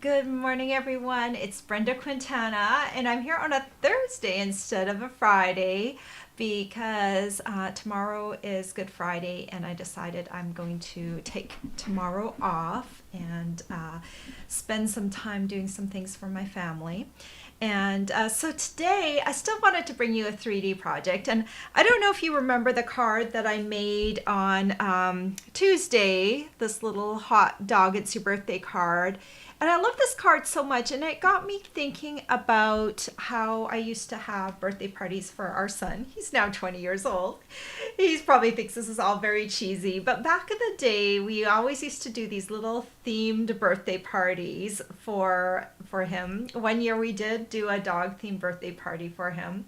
Good morning, everyone. It's Brenda Quintana, and I'm here on a Thursday instead of a Friday because tomorrow is Good Friday, and I decided I'm going to take tomorrow off and spend some time doing some things for my family. And so today, I still wanted to bring you a 3D project. And I don't know if you remember the card that I made on Tuesday, this little hot dog, it's your birthday card. And I love this card so much, and it got me thinking about how I used to have birthday parties for our son. He's now 20 years old. He probably thinks this is all very cheesy, but back in the day, we always used to do these little themed birthday parties for him. One year we did do a dog themed birthday party for him.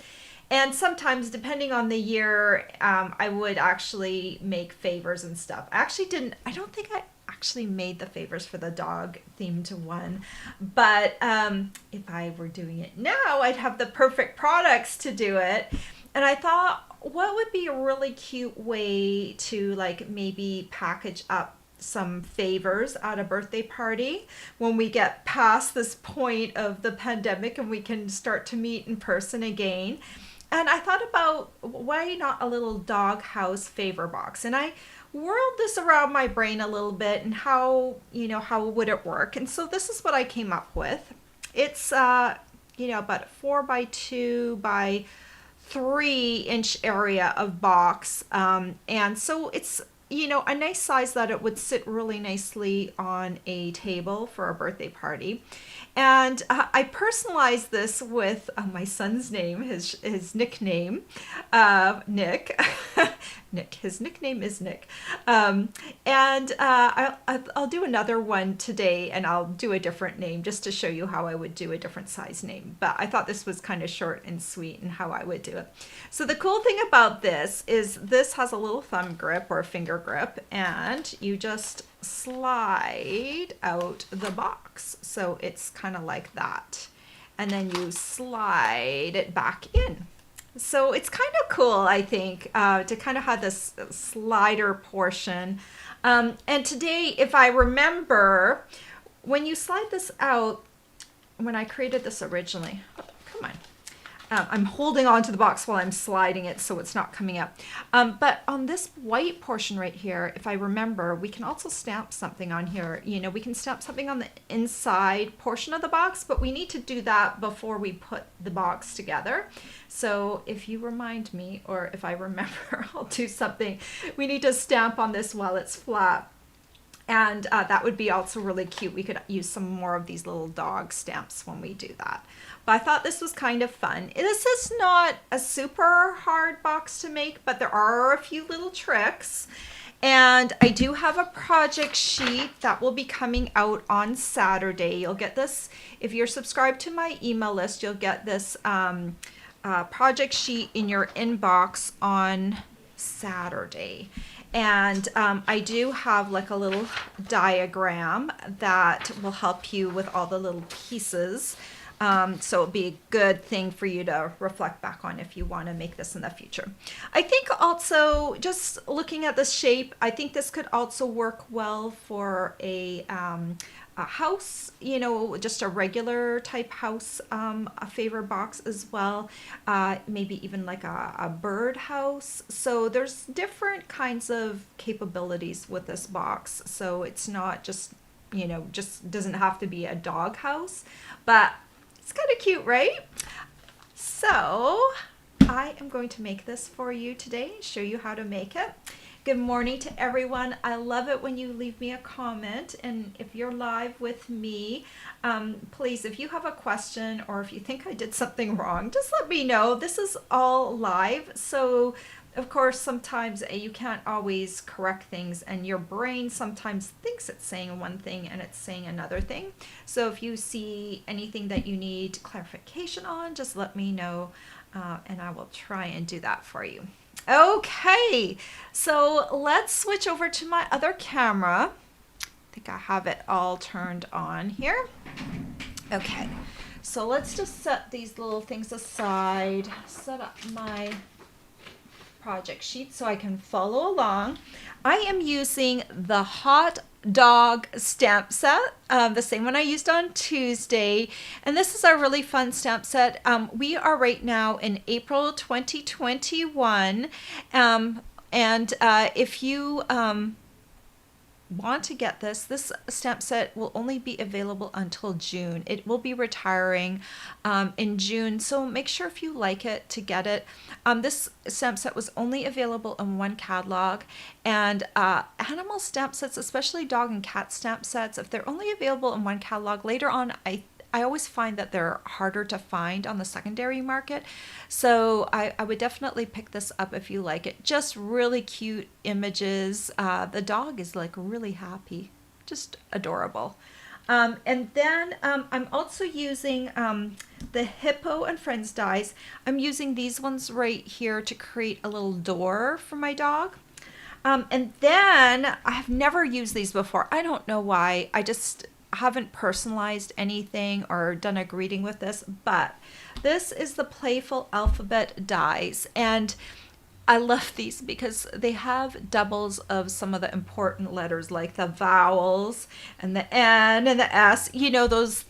And sometimes, depending on the year, I would actually make favors and stuff. I don't think I actually made the favors for the dog themed one. But if I were doing it now, I'd have the perfect products to do it. And I thought, what would be a really cute way to like maybe package up some favors at a birthday party when we get past this point of the pandemic and we can start to meet in person again. And I thought about why not a little doghouse favor box. And I whirled this around my brain a little bit and how would it work? And so this is what I came up with. It's about a 4 by 2 by 3 inch area of box. And so it's a nice size that it would sit really nicely on a table for a birthday party. And I personalized this with my son's name, his nickname, Nick. Nick. His nickname is Nick. And I'll do another one today, and I'll do a different name just to show you how I would do a different size name. But I thought this was kind of short and sweet and how I would do it. So the cool thing about this is this has a little thumb grip or finger grip, and you just slide out the box. So it's kind of like that. And then you slide it back in. So it's kind of cool, I think, to kind of have this slider portion. And today, if I remember, when you slide this out, when I created this originally, oh, come on. I'm holding on to the box while I'm sliding it so it's not coming up. But on this white portion right here, if I remember, we can also stamp something on here. We can stamp something on the inside portion of the box, but we need to do that before we put the box together. So if you remind me, or if I remember, I'll do something. We need to stamp on this while it's flat. And that would be also really cute. We could use some more of these little dog stamps when we do that. But I thought this was kind of fun. This is not a super hard box to make, but there are a few little tricks. And I do have a project sheet that will be coming out on Saturday. You'll get this, if you're subscribed to my email list, you'll get this project sheet in your inbox on Saturday. And I do have like a little diagram that will help you with all the little pieces. So it'll be a good thing for you to reflect back on if you want to make this in the future. I think also, just looking at this shape, I think this could also work well for a house, just a regular type house, a favor box as well, maybe even like a bird house. So there's different kinds of capabilities with this box. So it's not just, just doesn't have to be a dog house, but it's kind of cute, right? So I am going to make this for you today, show you how to make it. Good morning to everyone. I love it when you leave me a comment, and if you're live with me, please, if you have a question or if you think I did something wrong, just let me know. This is all live, so of course sometimes you can't always correct things, and your brain sometimes thinks it's saying one thing and it's saying another thing. So if you see anything that you need clarification on, just let me know, and I will try and do that for you. Okay, so let's switch over to my other camera. I think I have it all turned on here. Okay, so let's just set these little things aside, set up my project sheet so I can follow along. I am using the hot dog stamp set, the same one I used on Tuesday. And this is a really fun stamp set. We are right now in April 2021. And if you want to get this stamp set will only be available until June. It will be retiring in June, so make sure if you like it to get it. This stamp set was only available in one catalog, and animal stamp sets, especially dog and cat stamp sets, if they're only available in one catalog, later on I always find that they're harder to find on the secondary market. So I would definitely pick this up if you like it. Just really cute images. The dog is like really happy, just adorable. And then I'm also using the Hippo and Friends dies. I'm using these ones right here to create a little door for my dog. And then I have never used these before. I don't know why. I just haven't personalized anything or done a greeting with this, but this is the Playful Alphabet dies, and I love these because they have doubles of some of the important letters like the vowels and the N and the S, you know, those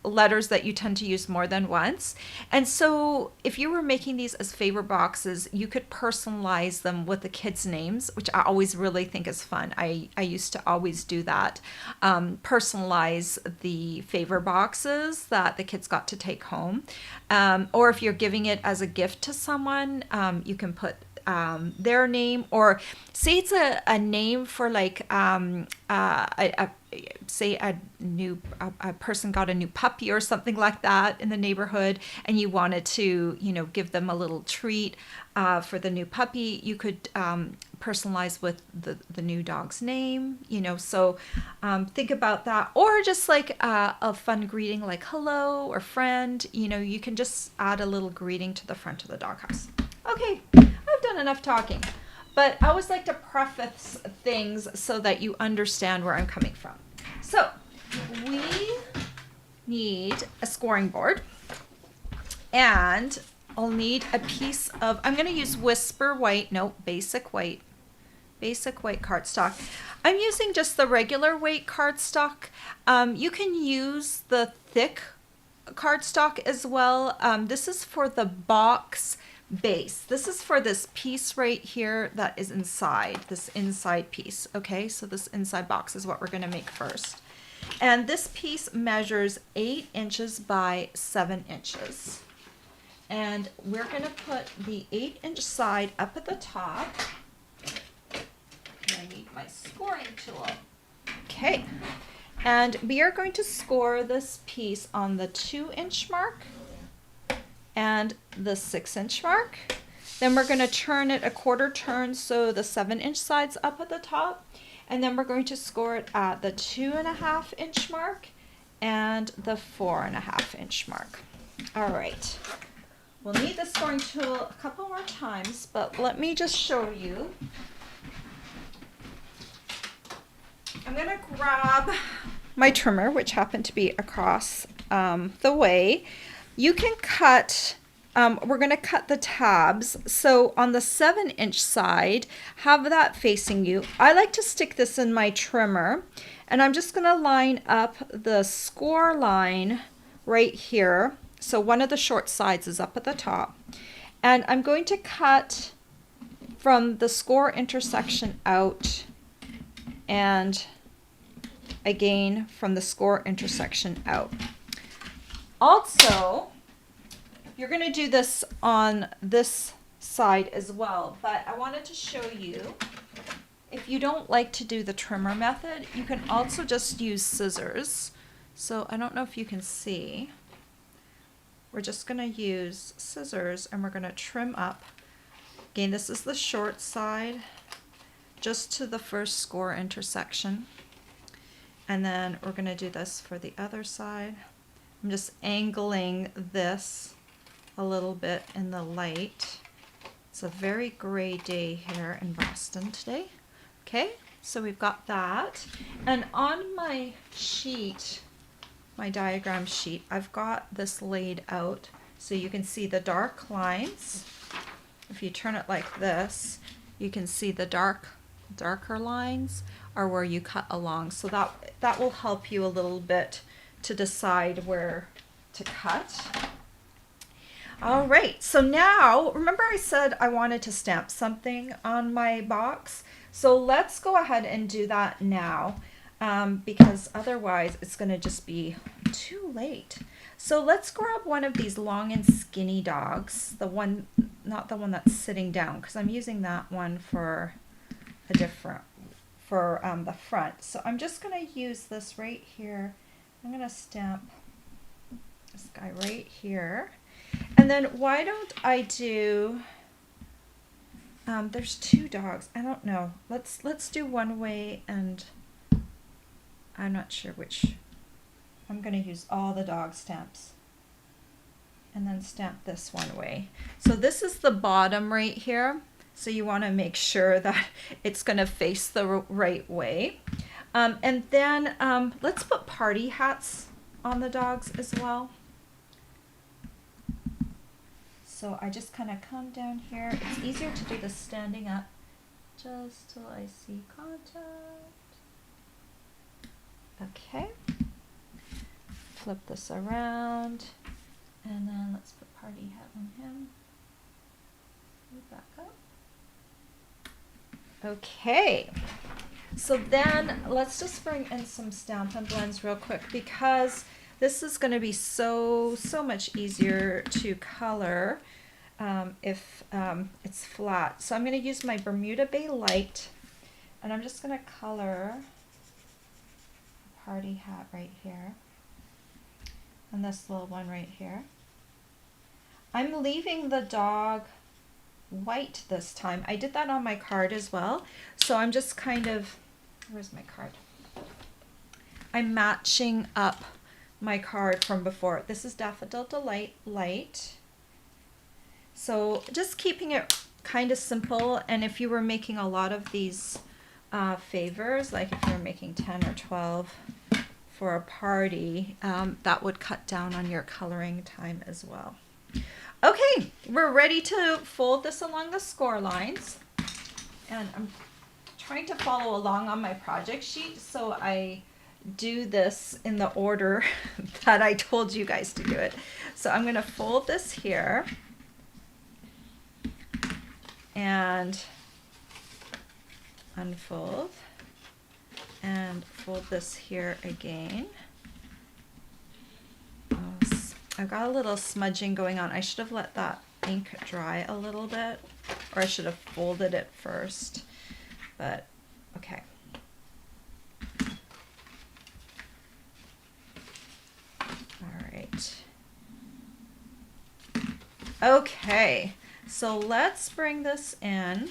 letters that you tend to use more than once. And so if you were making these as favor boxes, you could personalize them with the kids' names, which I always really think is fun. I used to always do that. Personalize the favor boxes that the kids got to take home. Or if you're giving it as a gift to someone, you can put their name, or say it's a name for like say a person got a new puppy or something like that in the neighborhood, and you wanted to, you know, give them a little treat for the new puppy. You could personalize with the new dog's name, you know. So think about that, or just like a fun greeting like hello or friend. You know, you can just add a little greeting to the front of the doghouse. Okay, I've done enough talking, but I always like to preface things so that you understand where I'm coming from. So we need a scoring board, and I'll need a piece of, I'm going to use Whisper White, no, basic white cardstock. I'm using just the regular weight cardstock. You can use the thick cardstock as well. This is for the box base. This is for this piece right here that is inside, this inside piece. Okay, so this inside box is what we're going to make first. And this piece measures 8 inches by 7 inches. And we're going to put the 8-inch side up at the top. And I need my scoring tool. Okay, and we are going to score this piece on the 2-inch mark and the 6-inch mark. Then we're going to turn it a quarter turn so the 7-inch side's up at the top. And then we're going to score it at the 2.5-inch mark and the 4.5-inch mark. All right. We'll need the scoring tool a couple more times, but let me just show you. I'm going to grab my trimmer, which happened to be across the way. You can cut, we're going to cut the tabs. So on the 7-inch side, have that facing you. I like to stick this in my trimmer, and I'm just going to line up the score line right here. So one of the short sides is up at the top. And I'm going to cut from the score intersection out, and again from the score intersection out. Also, you're going to do this on this side as well, but I wanted to show you, if you don't like to do the trimmer method, you can also just use scissors. So I don't know if you can see. We're just going to use scissors, and we're going to trim up. Again, this is the short side, just to the first score intersection. And then we're going to do this for the other side. I'm just angling this a little bit in the light. It's a very gray day here in Boston today. Okay, so we've got that. And on my sheet, my diagram sheet, I've got this laid out so you can see the dark lines. If you turn it like this, you can see the darker lines or where you cut along. So that will help you a little bit to decide where to cut. All right, so now, remember I said I wanted to stamp something on my box? So let's go ahead and do that now, because otherwise it's gonna just be too late. So let's grab one of these long and skinny dogs, the one, not the one that's sitting down, because I'm using that one for a different, for the front. So I'm just gonna use this right here. I'm gonna stamp this guy right here. And then why don't I do, there's two dogs. I don't know. Let's do one way, and I'm not sure which. I'm going to use all the dog stamps and then stamp this one way. So this is the bottom right here. So you want to make sure that it's going to face the right way. And then let's put party hats on the dogs as well. So I just kind of come down here. It's easier to do this standing up just till I see contact. Okay. Flip this around. And then let's put party hat on him. Move back up. Okay. So then let's just bring in some Stampin' Blends real quick, because this is going to be so much easier to color if it's flat. So I'm going to use my Bermuda Bay Light, and I'm just going to color a party hat right here, and this little one right here. I'm leaving the dog white this time. I did that on my card as well. So I'm just kind of, where's my card? I'm matching up my card from before. This is Daffodil Delight Light. So just keeping it kind of simple. And if you were making a lot of these favors, like if you were making 10 or 12 for a party, that would cut down on your coloring time as well. Okay, we're ready to fold this along the score lines. And I'm trying to follow along on my project sheet, so I do this in the order that I told you guys to do it. So I'm going to fold this here and unfold and fold this here again. I've got a little smudging going on. I should have let that ink dry a little bit, or I should have folded it first, but okay. All right. Okay, so let's bring this in.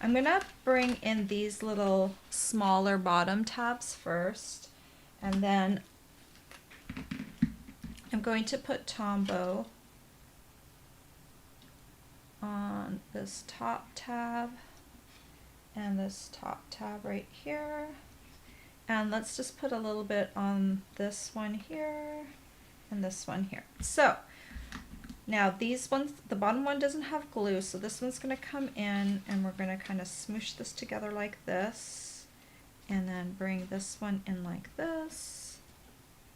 I'm gonna bring in these little smaller bottom tabs first, and then I'm going to put Tombow on this top tab and this top tab right here. And let's just put a little bit on this one here and this one here. So now these ones, the bottom one doesn't have glue, so this one's going to come in, and we're going to kind of smoosh this together like this, and then bring this one in like this,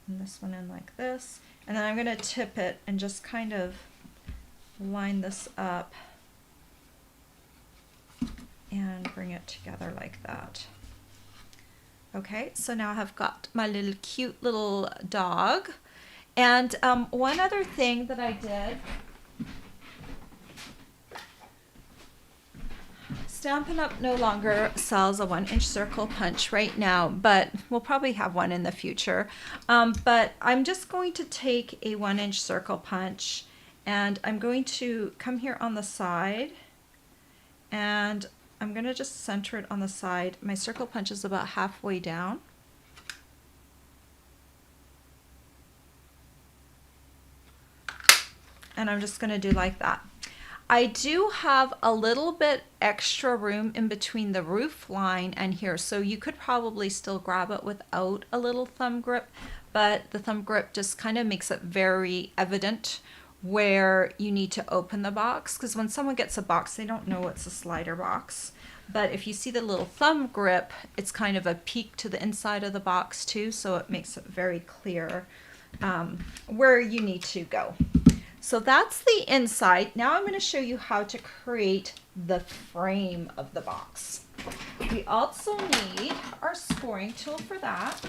and this one in like this. And then I'm going to tip it and just kind of line this up and bring it together like that. Okay, so now I've got my little cute little dog. And one other thing that I did, Stampin' Up! No longer sells a 1-inch circle punch right now, but we'll probably have one in the future. But I'm just going to take a 1-inch circle punch, and I'm going to come here on the side, and I'm going to just center it on the side. My circle punch is about halfway down. And I'm just going to do like that. I do have a little bit extra room in between the roof line and here, so you could probably still grab it without a little thumb grip, but the thumb grip just kind of makes it very evident where you need to open the box, because when someone gets a box, they don't know it's a slider box. But if you see the little thumb grip, it's kind of a peek to the inside of the box too, so it makes it very clear where you need to go. So that's the inside. Now I'm going to show you how to create the frame of the box. We also need our scoring tool for that.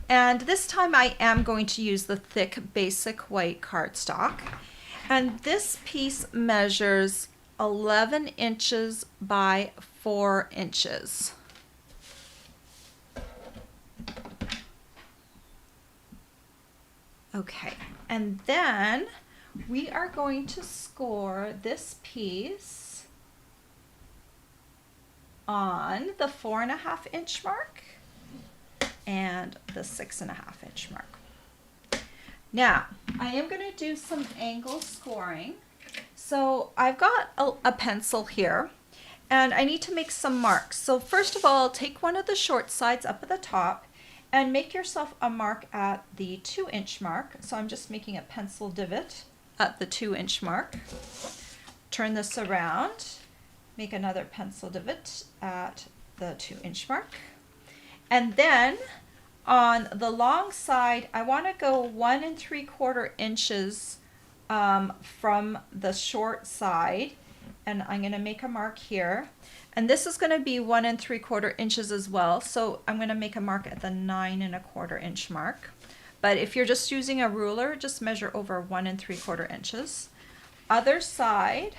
And this time I am going to use the thick basic white cardstock. And this piece measures 11 inches by 4 inches. Okay, and then we are going to score this piece on the 4.5 inch mark and the 6.5 inch mark. Now, I am going to do some angle scoring. So I've got a pencil here and I need to make some marks. So first of all, take one of the short sides up at the top and make yourself a mark at the 2 inch mark. So I'm just making a pencil divot at the 2 inch mark. Turn this around, make another pencil divot at the 2 inch mark. And then on the long side, I want to go 1 3/4 inches from the short side, and I'm going to make a mark here. And this is going to be 1 3/4 inches as well, so I'm going to make a mark at the 9 1/4 inch mark. But if you're just using a ruler, just measure over 1 3/4 inches. Other side,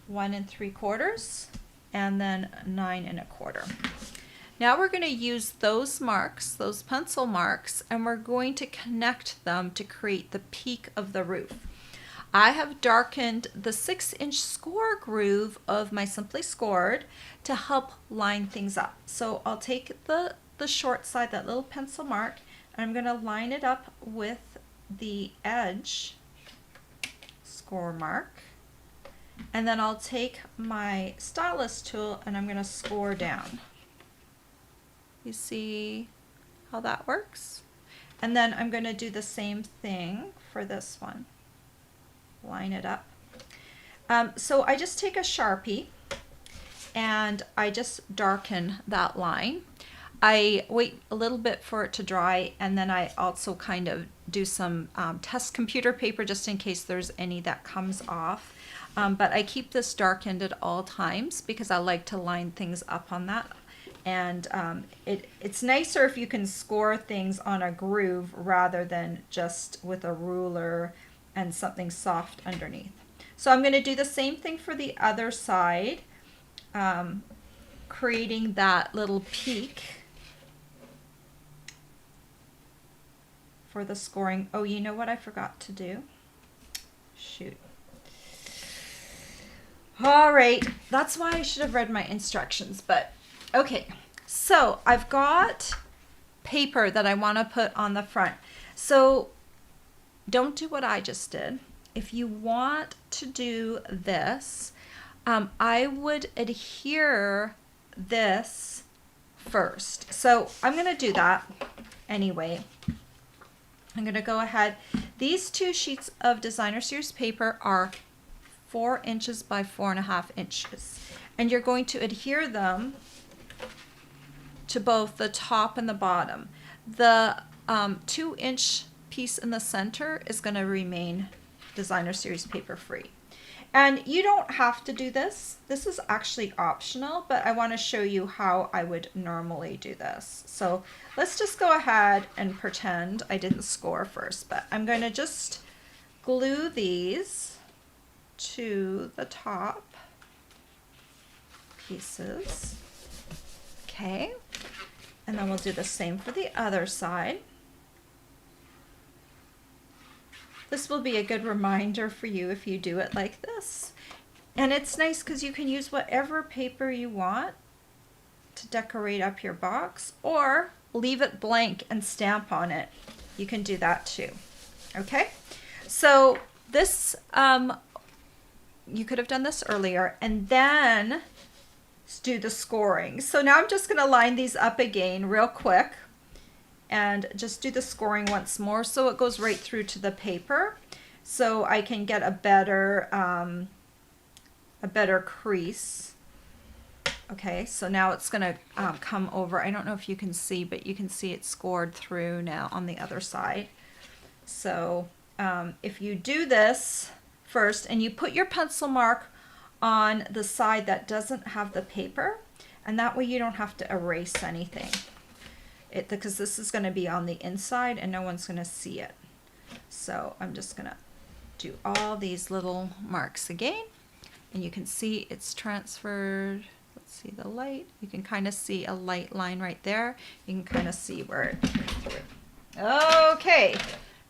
1 3/4, and then 9 1/4. Now we're going to use those marks, those pencil marks, and we're going to connect them to create the peak of the roof. I have darkened the 6 inch score groove of my Simply Scored to help line things up. So I'll take the short side, that little pencil mark, and I'm going to line it up with the edge score mark. And then I'll take my stylus tool and I'm going to score down. You see how that works? And then I'm going to do the same thing for this one. Line it up. So I just take a Sharpie and I just darken that line. I wait a little bit for it to dry, and then I also kind of do some test computer paper just in case there's any that comes off. But I keep this darkened at all times because I like to line things up on that. And it's nicer if you can score things on a groove rather than just with a ruler and something soft underneath. So I'm going to do the same thing for the other side, creating that little peak for the scoring. Oh, you know what I forgot to do? Shoot. All right, that's why I should have read my instructions, but okay, so I've got paper that I want to put on the front. So don't do what I just did. If you want to do this, I would adhere this first. So I'm going to do that anyway. I'm going to go ahead. These 2 sheets of Designer Series paper are 4 inches by 4.5 inches. And you're going to adhere them to both the top and the bottom. The 2 inch piece in the center is going to remain Designer Series paper free. And you don't have to do this. This is actually optional, but I want to show you how I would normally do this. So let's just go ahead and pretend I didn't score first, but I'm going to just glue these to the top pieces. Okay, and then we'll do the same for the other side. This will be a good reminder for you if you do it like this. And it's nice because you can use whatever paper you want to decorate up your box, or leave it blank and stamp on it. You can do that too. Okay, so this, you could have done this earlier and then do the scoring. So now I'm just going to line these up again real quick and just do the scoring once more so it goes right through to the paper. so I can get a better crease. Okay, so now it's going to come over. I don't know if you can see, but you can see it scored through now on the other side. So if you do this first and you put your pencil mark on the side that doesn't have the paper, and that way you don't have to erase anything. Because this is going to be on the inside and no one's going to see it. So I'm just going to do all these little marks again, and you can see it's transferred. Let's see the light. You can kind of see a light line right there. You can kind of see where it came through. Okay,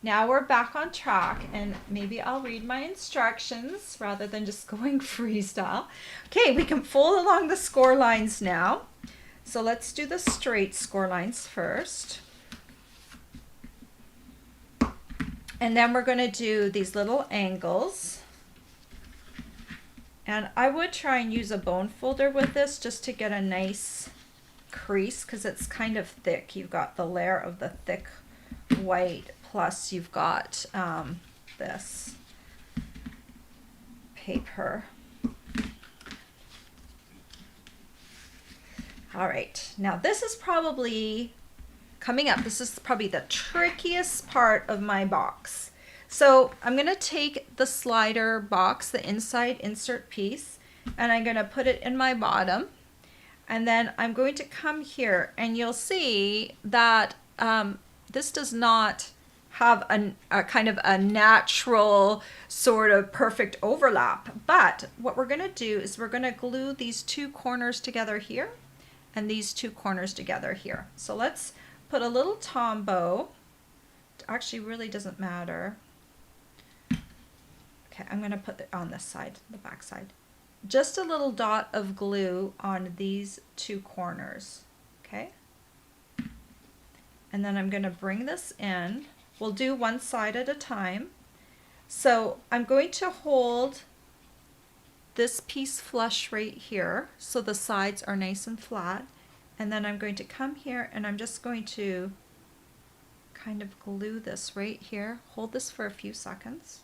now we're back on track, and maybe I'll read my instructions rather than just going freestyle. Okay, we can fold along the score lines now. So let's do the straight score lines first. And then we're going to do these little angles. And I would try and use a bone folder with this just to get a nice crease, because it's kind of thick. You've got the layer of the thick white, plus you've got this paper. All right, now this is probably coming up. This is probably the trickiest part of my box. So I'm going to take the slider box, the inside insert piece, and I'm going to put it in my bottom. And then I'm going to come here, and you'll see that this does not have a kind of a natural sort of perfect overlap. But what we're going to do is we're going to glue these two corners together here and these two corners together here. So let's put a little tombow. It actually really doesn't matter. Okay, I'm going to put it on this side, the back side. Just a little dot of glue on these two corners, okay? And then I'm going to bring this in. We'll do one side at a time. So I'm going to hold this piece flush right here so the sides are nice and flat. And then I'm going to come here and I'm just going to kind of glue this right here. Hold this for a few seconds.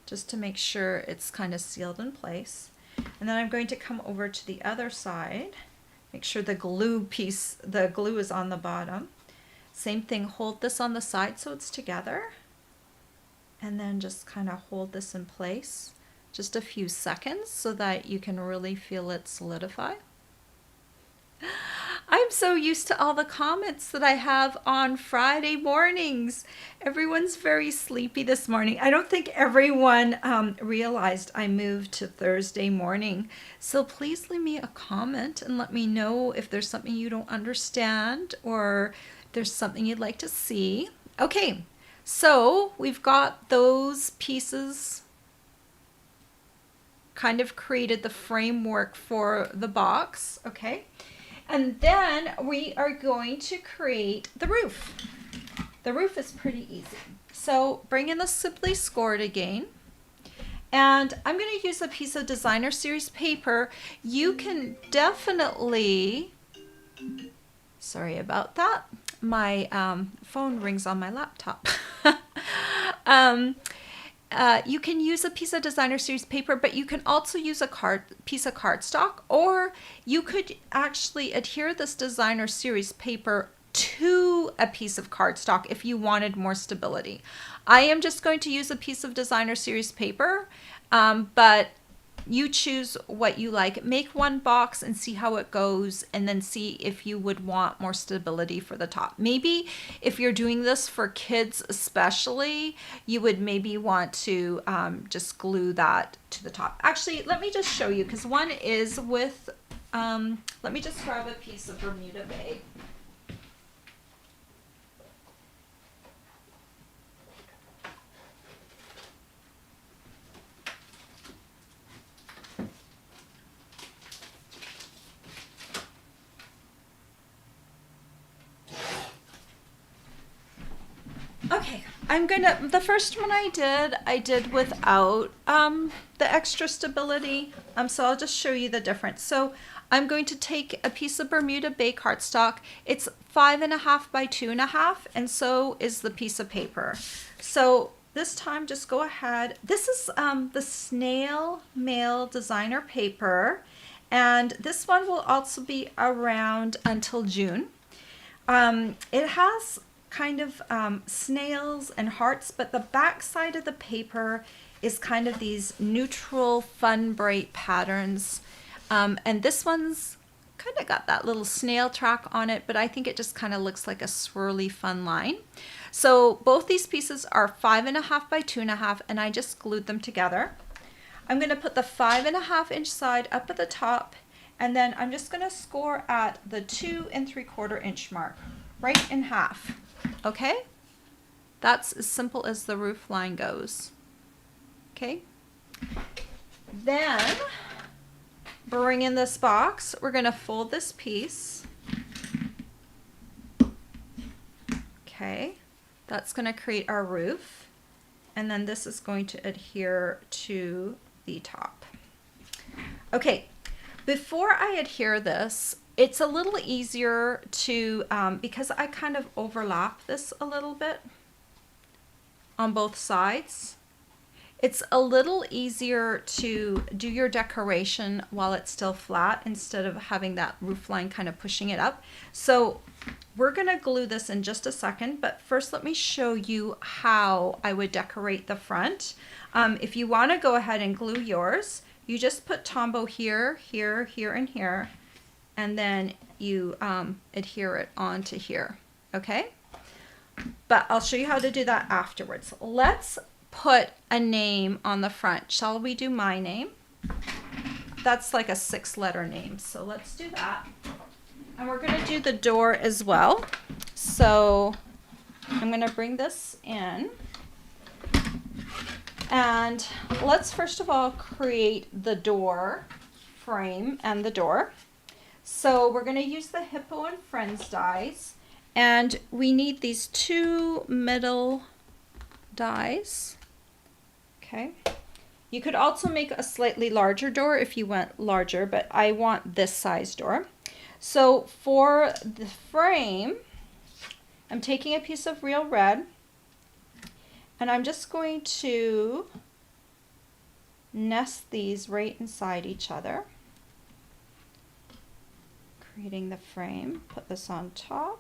Just to make sure it's kind of sealed in place. And then I'm going to come over to the other side. Make sure the glue piece, the glue is on the bottom. Same thing, hold this on the side so it's together. And then just kind of hold this in place just a few seconds so that you can really feel it solidify. I'm so used to all the comments that I have on Friday mornings. Everyone's very sleepy this morning. I don't think everyone realized I moved to Thursday morning. So please leave me a comment and let me know if there's something you don't understand or if there's something you'd like to see. Okay, so we've got those pieces kind of created the framework for the box, okay? And then we are going to create the roof. The roof is pretty easy. So bring in the Simply Scored again. And I'm going to use a piece of Designer Series paper. You can definitely, sorry about that, my phone rings on my laptop. You can use a piece of Designer Series paper, but you can also use a piece of cardstock, or you could actually adhere this Designer Series paper to a piece of cardstock if you wanted more stability. I am just going to use a piece of Designer Series paper, but you choose what you like. Make one box and see how it goes, and then see if you would want more stability for the top. Maybe if you're doing this for kids especially, you would maybe want to just glue that to the top. Actually, let me just show you, because one is with, let me just grab a piece of Bermuda bag. Okay, the first one I did without the extra stability. So I'll just show you the difference. So I'm going to take a piece of Bermuda Bay cardstock. It's 5.5 by 2.5, and so is the piece of paper. So this time, just go ahead. This is the snail mail designer paper, and this one will also be around until June. It has kind of snails and hearts, but the back side of the paper is kind of these neutral, fun, bright patterns. And this one's kind of got that little snail track on it, but I think it just kind of looks like a swirly, fun line. So both these pieces are 5.5 by 2.5, and I just glued them together. I'm going to put the 5.5-inch side up at the top, and then I'm just going to score at the 2 3/4 inch mark, right in half. Okay? That's as simple as the roof line goes. Okay? Then, bring in this box. We're going to fold this piece. Okay, that's going to create our roof. And then this is going to adhere to the top. Okay, before I adhere this, it's a little easier to, because I kind of overlap this a little bit on both sides. It's a little easier to do your decoration while it's still flat instead of having that roof line kind of pushing it up. So we're going to glue this in just a second, but first let me show you how I would decorate the front. If you want to go ahead and glue yours, you just put Tombow here, here, here, and here, and then you adhere it onto here, okay? But I'll show you how to do that afterwards. Let's put a name on the front. Shall we do my name? That's like a 6-letter name, so let's do that. And we're going to do the door as well. So I'm going to bring this in. And let's first of all create the door frame and the door. So we're going to use the Hippo and Friends dies. And we need these 2 middle dies. Okay. You could also make a slightly larger door if you went larger, but I want this size door. So for the frame, I'm taking a piece of real red, and I'm just going to nest these right inside each other, creating the frame. Put this on top,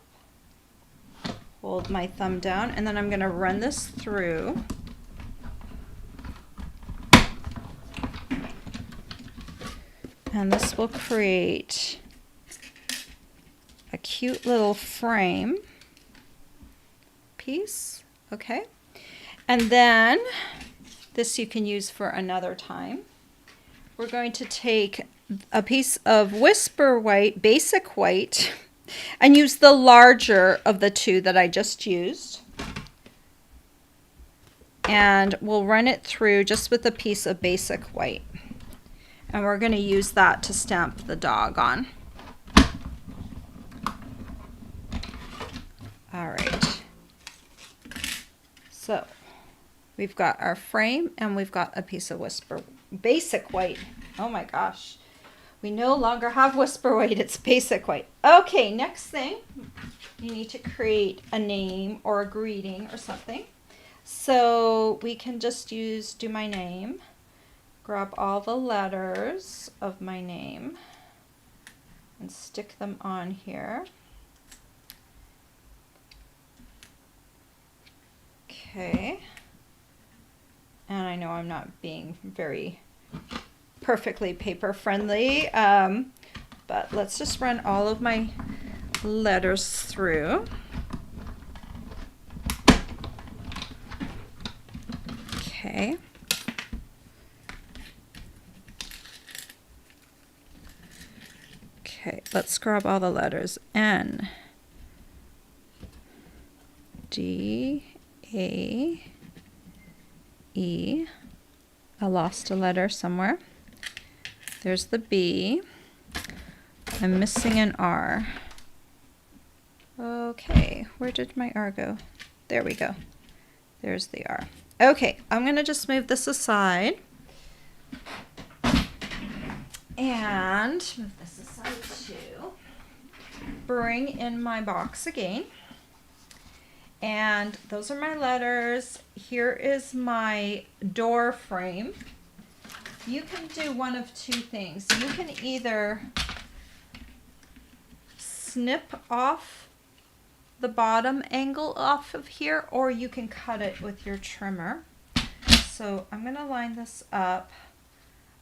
hold my thumb down, and then I'm going to run this through. And this will create a cute little frame piece, okay? And then this you can use for another time. We're going to take a piece of Whisper White, basic white, and use the larger of the 2 that I just used. And we'll run it through just with a piece of basic white. And we're going to use that to stamp the dog on. All right. So we've got our frame and we've got a piece of basic white. Oh my gosh. We no longer have Whisper White, it's basic white. Okay, next thing, you need to create a name or a greeting or something. So we can just do my name. Grab all the letters of my name and stick them on here. Okay. And I know I'm not being very perfectly paper friendly, but let's just run all of my letters through. Okay. Okay, let's grab all the letters. N, D, A, E. I lost a letter somewhere. There's the B. I'm missing an R. Okay, where did my R go? There we go. There's the R. Okay, I'm going to just move this aside. And move this aside too. Bring in my box again. And those are my letters. Here is my door frame. You can do one of two things. You can either snip off the bottom angle off of here, or you can cut it with your trimmer. So I'm going to line this up.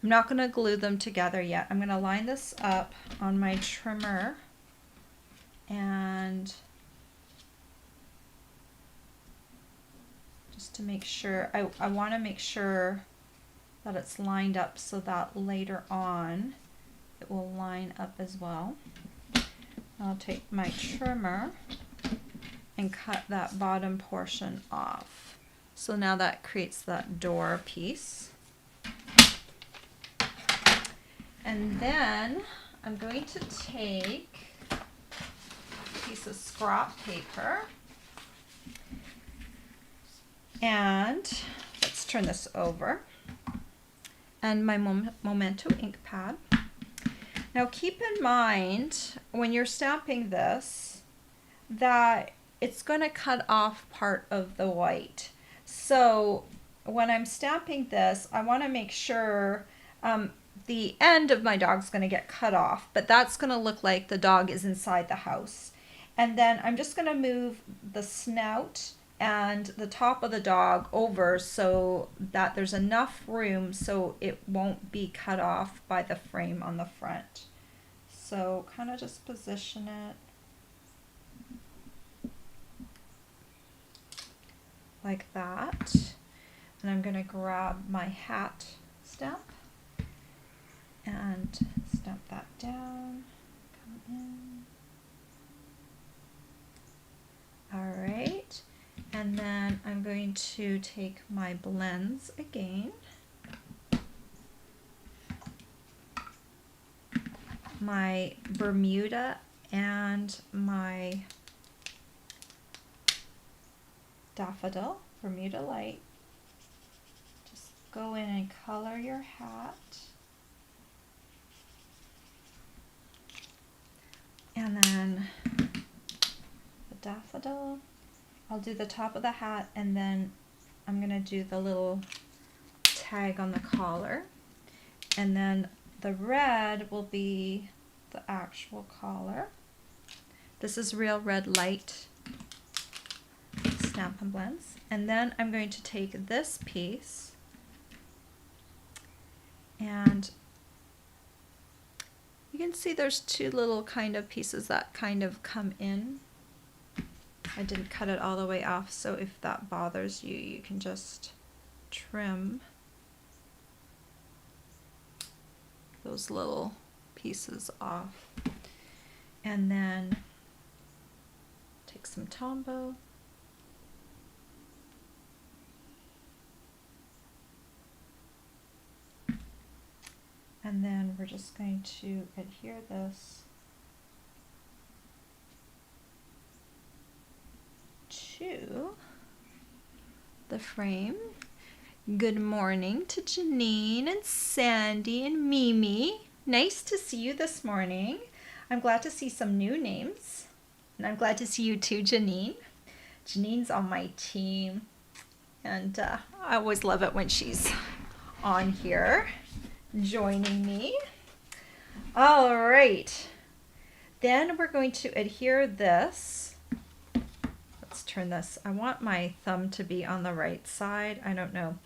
I'm not going to glue them together yet. I'm going to line this up on my trimmer, and just to make sure, I want to make sure that it's lined up so that later on it will line up as well. I'll take my trimmer and cut that bottom portion off. So now that creates that door piece. And then I'm going to take a piece of scrap paper, and let's turn this over, and my Memento ink pad. Now keep in mind when you're stamping this that it's going to cut off part of the white. So when I'm stamping this, I want to make sure the end of my dog's going to get cut off, but that's going to look like the dog is inside the house. And then I'm just going to move the snout and the top of the dog over so that there's enough room so it won't be cut off by the frame on the front. So kind of just position it like that. And I'm going to grab my hat stamp and stamp that down. Come in. All right. And then I'm going to take my blends again. My Bermuda and my Daffodil, Bermuda Light. Just go in and color your hat. And then the Daffodil. I'll do the top of the hat, and then I'm going to do the little tag on the collar. And then the red will be the actual collar. This is Real Red Light Stampin' Blends. And then I'm going to take this piece, and you can see there's two little kind of pieces that kind of come in. I didn't cut it all the way off, so if that bothers you, you can just trim those little pieces off. And then take some Tombow. And then we're just going to adhere this to the frame. Good morning to Janine and Sandy and Mimi. Nice to see you this morning. I'm glad to see some new names. And I'm glad to see you too, Janine. Janine's on my team. And I always love it when she's on here joining me. All right. Then we're going to adhere this. Let's turn this. I want my thumb to be on the right side. I don't know.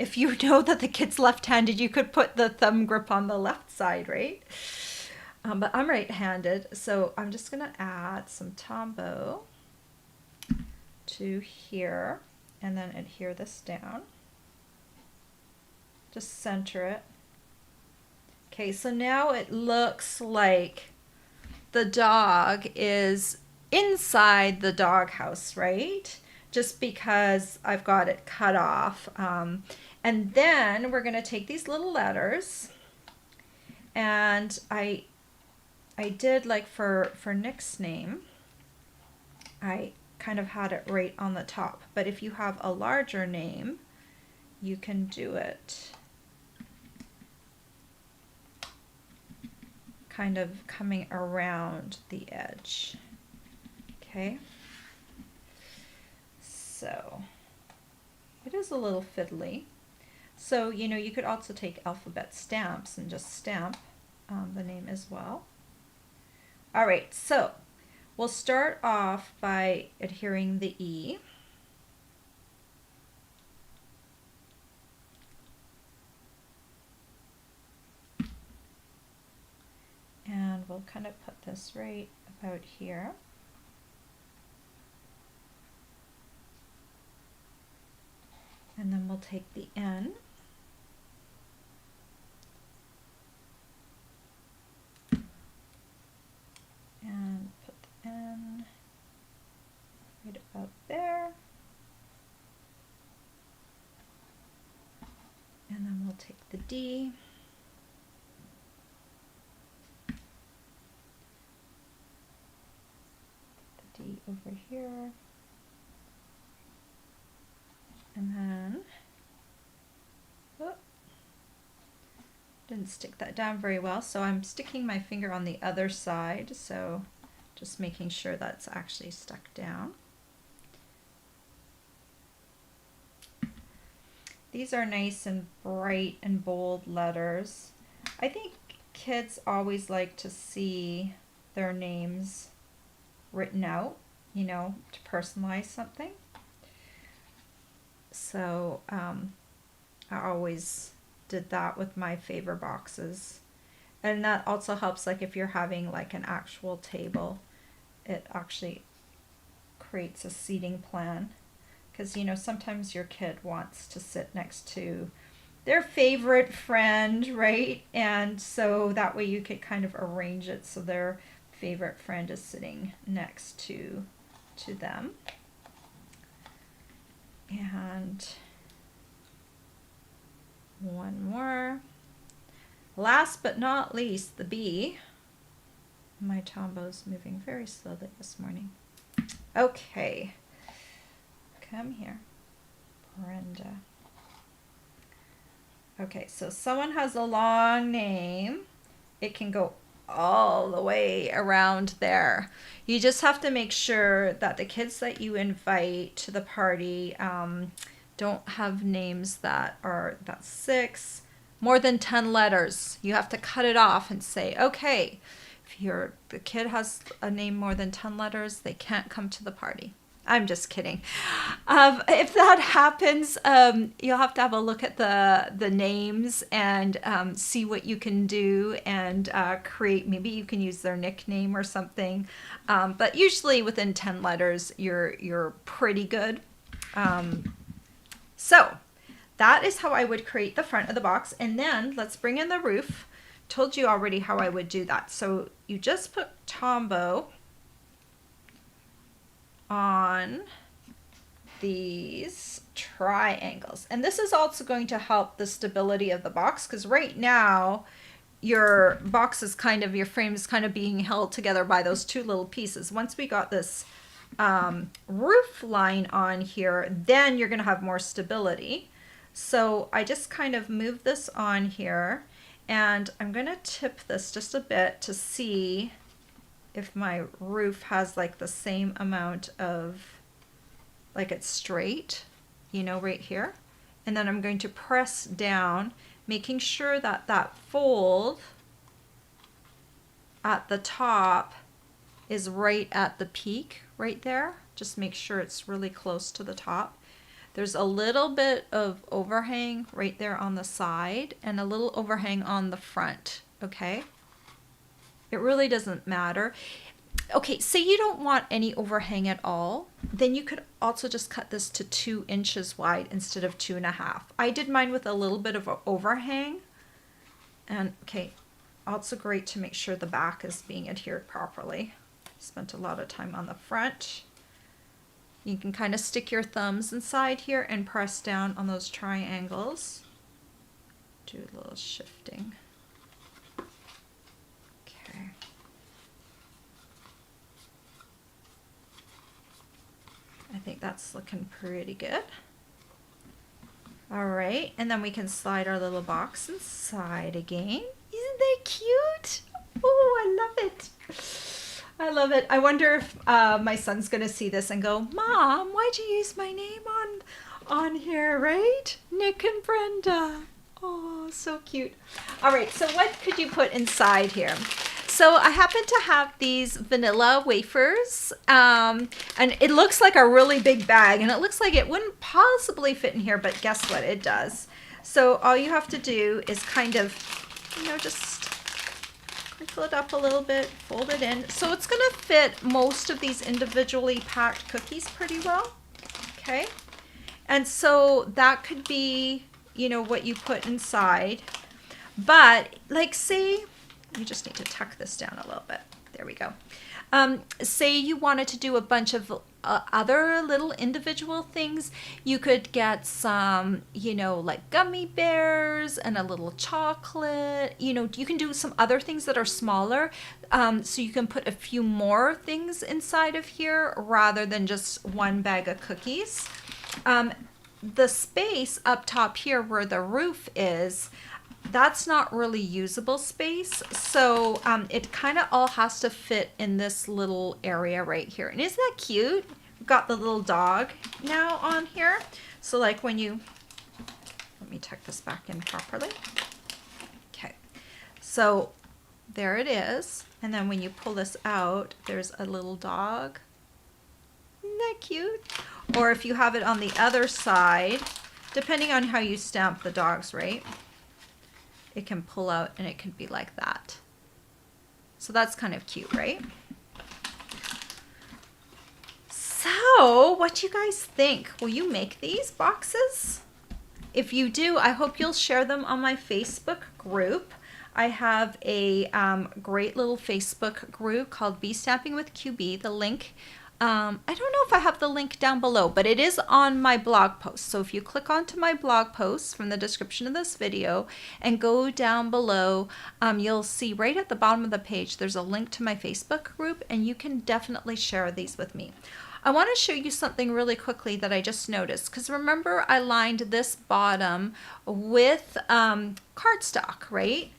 If you know that the kid's left-handed, you could put the thumb grip on the left side, right? But I'm right-handed, so I'm just going to add some Tombow to here and then adhere this down. Just center it. Okay, so now it looks like the dog is inside the doghouse, right? Just because I've got it cut off. And then we're going to take these little letters, and I did, like for Nick's name, I kind of had it right on the top. But if you have a larger name, you can do it kind of coming around the edge. Okay, so it is a little fiddly. So, you know, you could also take alphabet stamps and just stamp the name as well. All right, so we'll start off by adhering the E. And we'll kind of put this right about here. And then we'll take the N. And put the N right about there. And then we'll take the D. The D over here. And then, oh, didn't stick that down very well, so I'm sticking my finger on the other side, so just making sure that's actually stuck down. These are nice and bright and bold letters. I think kids always like to see their names written out, you know, to personalize something. So I always did that with my favor boxes. And that also helps, like if you're having like an actual table, it actually creates a seating plan. Because, you know, sometimes your kid wants to sit next to their favorite friend, right? And so that way you could kind of arrange it so their favorite friend is sitting next to them. And one more. Last but not least, the B. My Tombo's moving very slowly this morning. Okay. Come here, Brenda. Okay, so someone has a long name. It can go all the way around there. You just have to make sure that the kids that you invite to the party don't have names that's 6, more than 10 letters. You have to cut it off and say, okay, if the kid has a name more than 10 letters, they can't come to the party. I'm just kidding. If that happens, you'll have to have a look at the names and see what you can do and create. Maybe you can use their nickname or something. But usually within 10 letters, you're pretty good. So that is how I would create the front of the box. And then let's bring in the roof. Told you already how I would do that. So you just put Tombow on these triangles, and this is also going to help the stability of the box, because right now your box is your frame is kind of being held together by those two little pieces. Once we got this roof line on here, then you're going to have more stability. So I just kind of move this on here, and I'm going to tip this just a bit to see if my roof has like the same amount of, like it's straight, you know, right here. And then I'm going to press down, making sure that that fold at the top is right at the peak right there. Just make sure it's really close to the top. There's a little bit of overhang right there on the side and a little overhang on the front, okay? It really doesn't matter. Okay, say you don't want any overhang at all, then you could also just cut this to 2 inches wide instead of 2.5. I did mine with a little bit of an overhang. And okay, also great to make sure the back is being adhered properly. Spent a lot of time on the front. You can kind of stick your thumbs inside here and press down on those triangles. Do a little shifting. Okay. I think that's looking pretty good. All right, and then we can slide our little box inside again. Isn't that cute? Oh, I love it. I love it. I wonder if my son's gonna see this and go, "Mom, why'd you use my name on here, right? Nick and Brenda." Oh, so cute. All right, so what could you put inside here? So I happen to have these vanilla wafers, and it looks like a really big bag, and it looks like it wouldn't possibly fit in here, but guess what? It does. So all you have to do is kind of, just crinkle it up a little bit, fold it in. So it's gonna fit most of these individually packed cookies pretty well, okay? And so that could be, what you put inside. But like say, you just need to tuck this down a little bit. There we go. Say you wanted to do a bunch of other little individual things. You could get some, like gummy bears and a little chocolate. You can do some other things that are smaller. So you can put a few more things inside of here rather than just one bag of cookies. The space up top here where the roof is, that's not really usable space. So it kind of all has to fit in this little area right here. And isn't that cute? We've got the little dog now on here. So like when you, let me tuck this back in properly. Okay. So there it is. And then when you pull this out, there's a little dog. Isn't that cute? Or if you have it on the other side, depending on how you stamp the dogs, right? It can pull out and it can be like that. So that's kind of cute, right? So what do you guys think? Will you make these boxes? If you do, I hope you'll share them on my Facebook group. I have a great little Facebook group called Bee Stamping with QB. The link, I don't know if I have the link down below, but it is on my blog post. So if you click onto my blog post from the description of this video and go down below, you'll see right at the bottom of the page, there's a link to my Facebook group, and you can definitely share these with me. I want to show you something really quickly that I just noticed, because remember I lined this bottom with cardstock, right?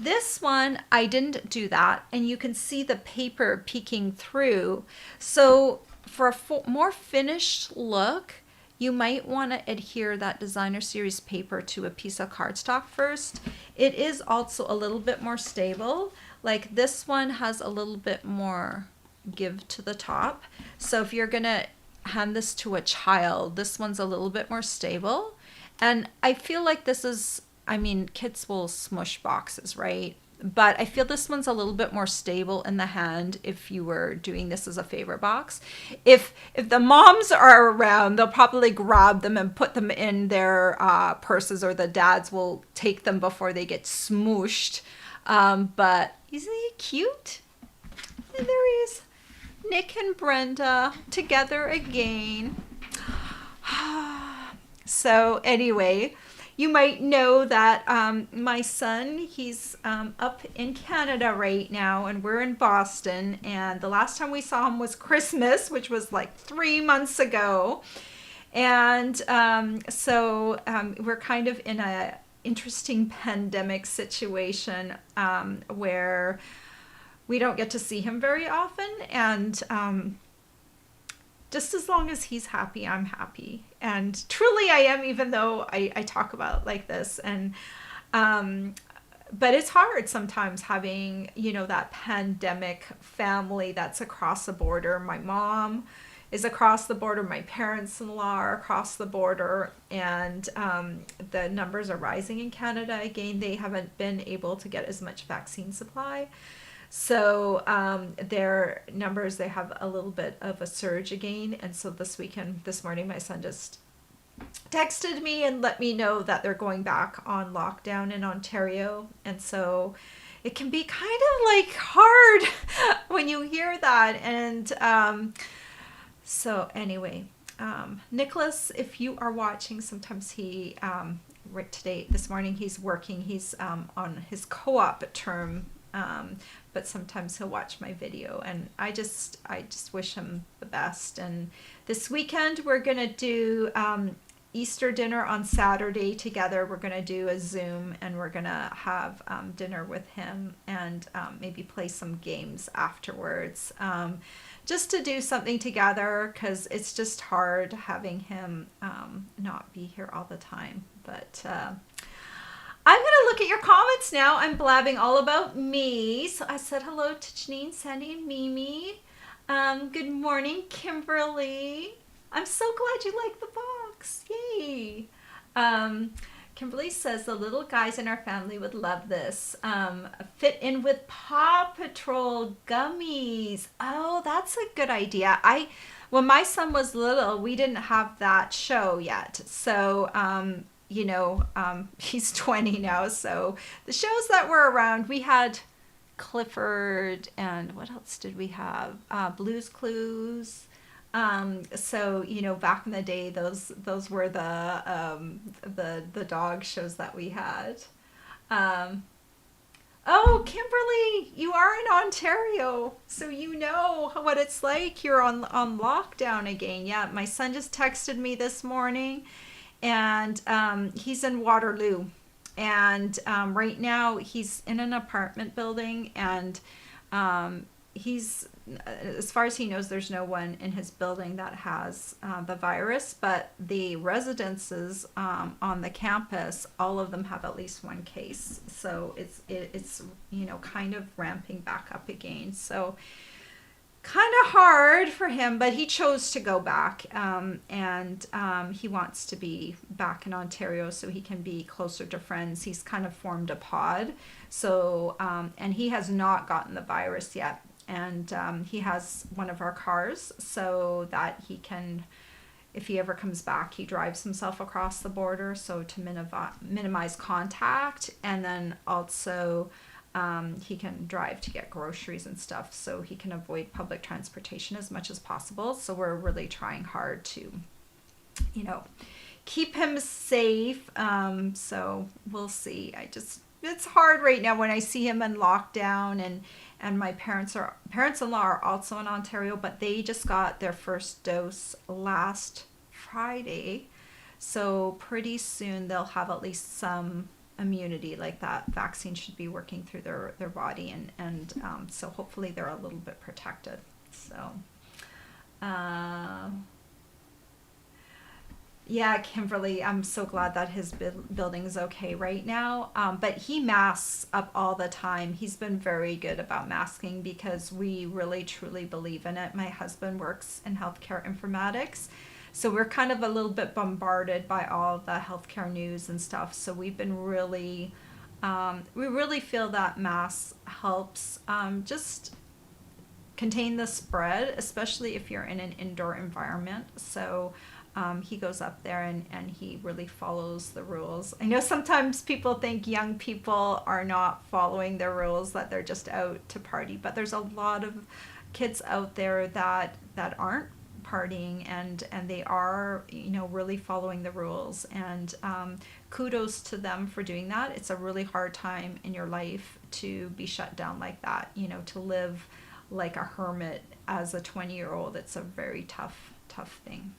This one, I didn't do that, and you can see the paper peeking through. So for a more finished look, you might want to adhere that designer series paper to a piece of cardstock first. It is also a little bit more stable. Like this one has a little bit more give to the top. So if you're gonna hand this to a child, this one's a little bit more stable. And I feel like this is, I mean, kids will smush boxes, right? But I feel this one's a little bit more stable in the hand if you were doing this as a favorite box. If the moms are around, they'll probably grab them and put them in their purses, or the dads will take them before they get smooshed. But isn't he cute? And there he is, Nick and Brenda together again. So anyway, you might know that my son, he's up in Canada right now, and we're in Boston. And the last time we saw him was Christmas, which was like 3 months ago. And so we're kind of in a interesting pandemic situation where we don't get to see him very often. And just as long as he's happy, I'm happy. And truly I am, even though I talk about it like this. And but it's hard sometimes having, that pandemic family that's across the border. My mom is across the border. My parents-in-law are across the border. And the numbers are rising in Canada again. They haven't been able to get as much vaccine supply. So their numbers, they have a little bit of a surge again. And so this morning, my son just texted me and let me know that they're going back on lockdown in Ontario. And so it can be kind of like hard when you hear that. And so anyway, Nicholas, if you are watching, sometimes he, this morning he's working, he's on his co-op term. But sometimes he'll watch my video, and I just wish him the best. And this weekend we're gonna do Easter dinner on Saturday together. We're going to do a Zoom and we're going to have dinner with him and maybe play some games afterwards. Just to do something together because it's just hard having him not be here all the time. But I'm going to look at your comments now. I'm blabbing all about me. So I said hello to Janine, Sandy, and Mimi. Good morning, Kimberly. I'm so glad you like the box. Yay. Kimberly says the little guys in our family would love this. Fit in with Paw Patrol gummies. Oh, that's a good idea. When my son was little, we didn't have that show yet. So, he's 20 now. So the shows that were around, we had Clifford and what else did we have? Blue's Clues. So back in the day, those were the dog shows that we had. Oh, Kimberly, you are in Ontario, so you know what it's like. You're on lockdown again. Yeah, my son just texted me this morning, and he's in Waterloo, and right now he's in an apartment building, and he's, as far as he knows, there's no one in his building that has the virus, but the residences on the campus, all of them have at least one case. So it's kind of ramping back up again. So kind of hard for him, but he chose to go back, and he wants to be back in Ontario so he can be closer to friends. He's kind of formed a pod, so and he has not gotten the virus yet. And he has one of our cars so that he can, if he ever comes back, he drives himself across the border, so to minimize contact. And then also he can drive to get groceries and stuff, so he can avoid public transportation as much as possible. So we're really trying hard to, keep him safe. So we'll see. It's hard right now when I see him in lockdown, and my parents-in-law are also in Ontario, but they just got their first dose last Friday. So pretty soon they'll have at least some immunity, like that vaccine should be working through their body, and so hopefully they're a little bit protected. So yeah, Kimberly, I'm so glad that his building is okay right now. But he masks up all the time. He's been very good about masking because we really truly believe in it. My husband works in healthcare informatics, so we're kind of a little bit bombarded by all the healthcare news and stuff. So we've been really, we really feel that masks helps just contain the spread, especially if you're in an indoor environment. So he goes up there and he really follows the rules. I know sometimes people think young people are not following the rules, that they're just out to party, but there's a lot of kids out there that aren't partying, and they are really following the rules, and kudos to them for doing that. It's a really hard time in your life to be shut down like that, to live like a hermit as a 20-year-old. It's a very tough thing.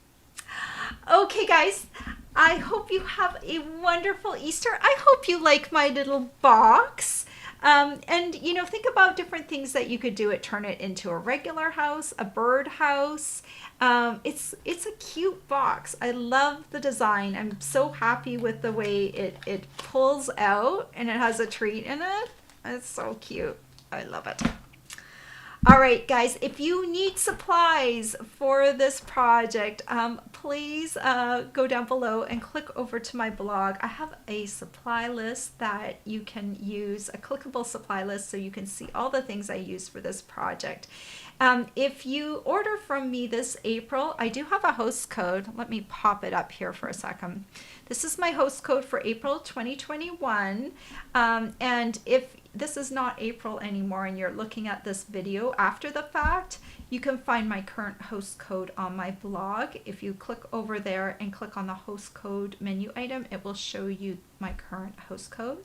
Okay, guys, I hope you have a wonderful Easter. I hope you like my little box. And, think about different things that you could do it. Turn it into a regular house, a bird house. It's a cute box. I love the design. I'm so happy with the way it pulls out, and it has a treat in it. It's so cute. I love it. All right, guys, if you need supplies for this project, please go down below and click over to my blog. I have a supply list that you can use, a clickable supply list, so you can see all the things I use for this project. If you order from me this April, I do have a host code. Let me pop it up here for a second. This is my host code for April 2021. And if this is not April anymore and you're looking at this video after the fact, you can find my current host code on my blog. If you click over there and click on the host code menu item, it will show you my current host code.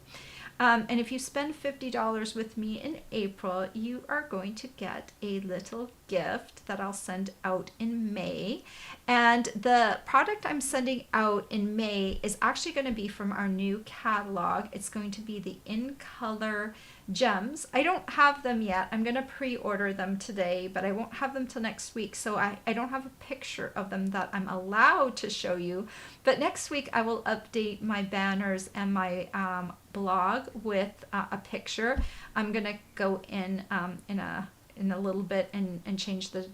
And if you spend $50 with me in April, you are going to get a little gift that I'll send out in May. And the product I'm sending out in May is actually going to be from our new catalog. It's going to be the In Color gems. I don't have them yet. I'm going to pre-order them today, but I won't have them till next week. So I don't have a picture of them that I'm allowed to show you. But next week I will update my banners and my blog with a picture. I'm going to go in a little bit and change the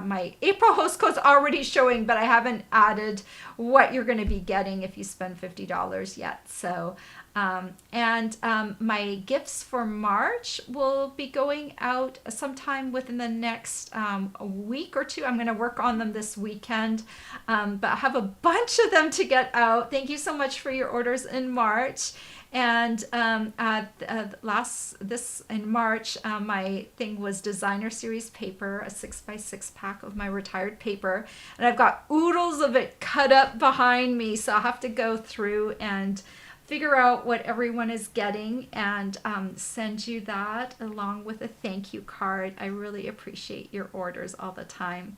my April host code's already showing, but I haven't added what you're going to be getting if you spend $50 yet. So my gifts for March will be going out sometime within the next week or two. I'm going to work on them this weekend, but I have a bunch of them to get out. Thank you so much for your orders in March. And this in March, my thing was designer series paper, a 6x6 pack of my retired paper, and I've got oodles of it cut up behind me, so I'll have to go through and figure out what everyone is getting and send you that along with a thank you card. I really appreciate your orders all the time.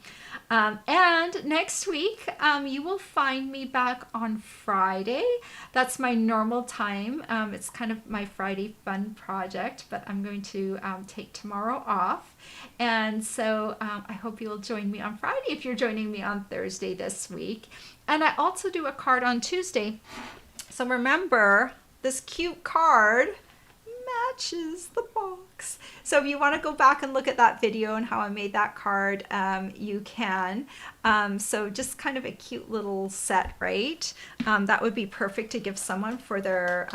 And next week, you will find me back on Friday. That's my normal time. It's kind of my Friday fun project, but I'm going to take tomorrow off. And so I hope you'll join me on Friday if you're joining me on Thursday this week. And I also do a card on Tuesday. So remember, this cute card matches the box. So if you want to go back and look at that video and how I made that card, you can. So just kind of a cute little set, right? That would be perfect to give someone for their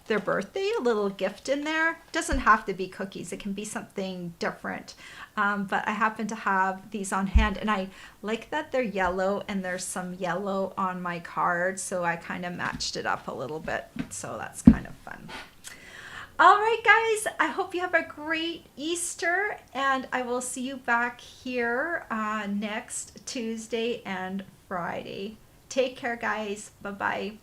birthday, a little gift in there. It doesn't have to be cookies. It can be something different. But I happen to have these on hand, and I like that they're yellow and there's some yellow on my card, so I kind of matched it up a little bit. So that's kind of fun. All right, guys, I hope you have a great Easter, and I will see you back here next Tuesday and Friday. Take care, guys. Bye-bye.